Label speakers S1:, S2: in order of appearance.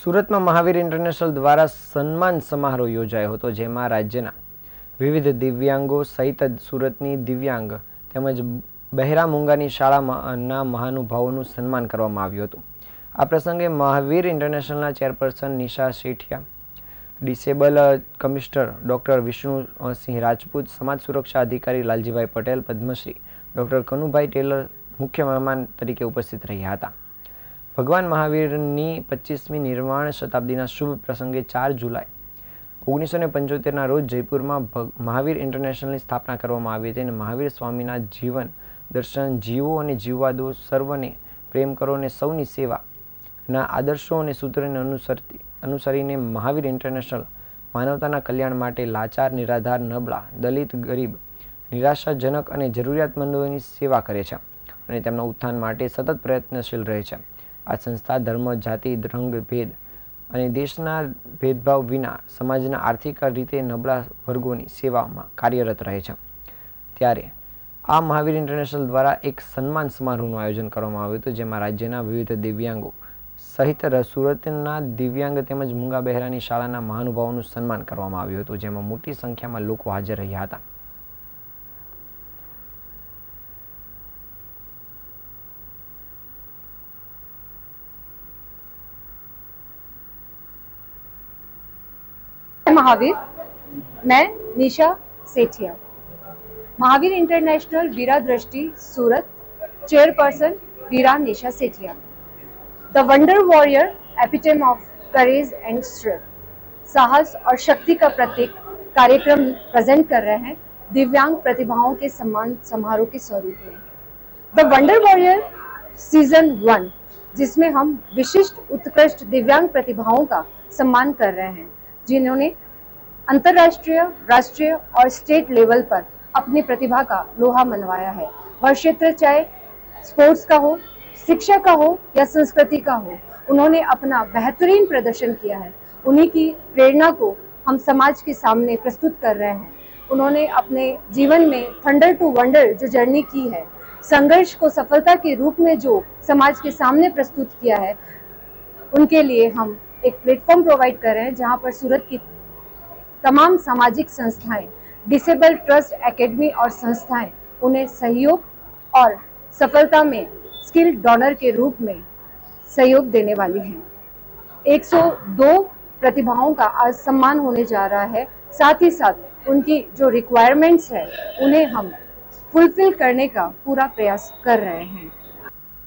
S1: સુરત में महावीर इंटरनेशनल द्वारा सन्मान समारोह योजायो हतो, जेमां राज्यना विविध दिव्यांगों सहित सूरतनी दिव्यांग તેમજ બહેરા મૂંગાની શાળાના મહાનુભાવોનું સન્માન કરવામાં આવ્યું હતું। આ પ્રસંગે મહાવીર ઇન્ટરનેશનલના chairperson Nisha Sethia, disable commissioner doctor Vishnusinh Rajput, સમાજ સુરક્ષા અધિકારી લાલજીભાઈ પટેલ, પદ્મશ્રી ડૉક્ટર કનુભાઈ ટેલર મુખ્ય મહેમાન તરીકે ઉપસ્થિત રહ્યા હતા। ભગવાન મહાવીરની 25મી નિર્વાણ શતાબ્દીના શુભ પ્રસંગે 4 જુલાઈ 1975ના રોજ જયપુરમાં મહાવીર ઇન્ટરનેશનલની સ્થાપના કરવામાં આવી હતી અને મહાવીર સ્વામીના જીવન દર્શન જીવો અને જીવવા દો, સર્વને પ્રેમ કરો અને સૌની સેવાના આદર્શો અને સૂત્રોને અનુસરીને મહાવીર ઇન્ટરનેશનલ માનવતાના કલ્યાણ માટે લાચાર, નિરાધાર, નબળા, દલિત, ગરીબ, નિરાશાજનક અને જરૂરિયાતમંદોની સેવા કરે છે અને તેમના ઉત્થાન માટે સતત પ્રયત્નશીલ રહે છે। આ સંસ્થા ધર્મ, જાતિ, રંગ, ભેદ અને દેશના ભેદભાવ વિના સમાજના આર્થિક રીતે નબળા વર્ગોની સેવામાં કાર્યરત રહે છે। ત્યારે આ મહાવીર ઇન્ટરનેશનલ દ્વારા એક સન્માન સમારોહનું આયોજન કરવામાં આવ્યું હતું, જેમાં રાજ્યના વિવિધ દિવ્યાંગો સહિત સુરતના દિવ્યાંગ તેમજ મૂંગા બહેરાની શાળાના મહાનુભાવોનું સન્માન કરવામાં આવ્યું હતું, જેમાં મોટી સંખ્યામાં લોકો હાજર રહ્યા હતા।
S2: महावीर, मैं Nisha Sethia, Mahavir international Veera Drishti Surat, chairperson Veera Nisha Sethia. The wonder warrior, epitome of courage and strength, साहस और शक्ति का प्रतीक कार्यक्रम प्रेजेंट कर रहे हैं दिव्यांग प्रतिभाओं के सम्मान समारोह के स्वरूप में। द वंडर वॉरियर सीजन 1, जिसमें हम विशिष्ट उत्कृष्ट दिव्यांग प्रतिभाओं का सम्मान कर रहे हैं, जिन्होंने अंतर्राष्ट्रीय, राष्ट्रीय और स्टेट लेवल पर अपनी प्रतिभा का लोहा मनवाया है। वह क्षेत्र चाहे स्पोर्ट्स का हो, शिक्षा का हो या संस्कृति का हो, उन्होंने अपना बेहतरीन प्रदर्शन किया है। उन्हीं की प्रेरणा को हम समाज के सामने प्रस्तुत कर रहे हैं। उन्होंने अपने जीवन में थंडर टू वंडर जो जर्नी की है, संघर्ष को सफलता के रूप में जो समाज के सामने प्रस्तुत किया है, उनके लिए हम एक प्लेटफॉर्म प्रोवाइड कर रहे हैं, जहां पर सूरत की तमाम सामाजिक संस्थाएं, डिसेबल ट्रस्ट एकेडमी और संस्थाएं उन्हें सहयोग और सफलता में स्किल डोनर के रूप में सहयोग देने वाली हैं। 102 प्रतिभाओं का आज सम्मान होने जा रहा है। साथ ही साथ उनकी जो रिक्वायरमेंट्स है, उन्हें हम फुलफिल करने का पूरा प्रयास कर रहे हैं।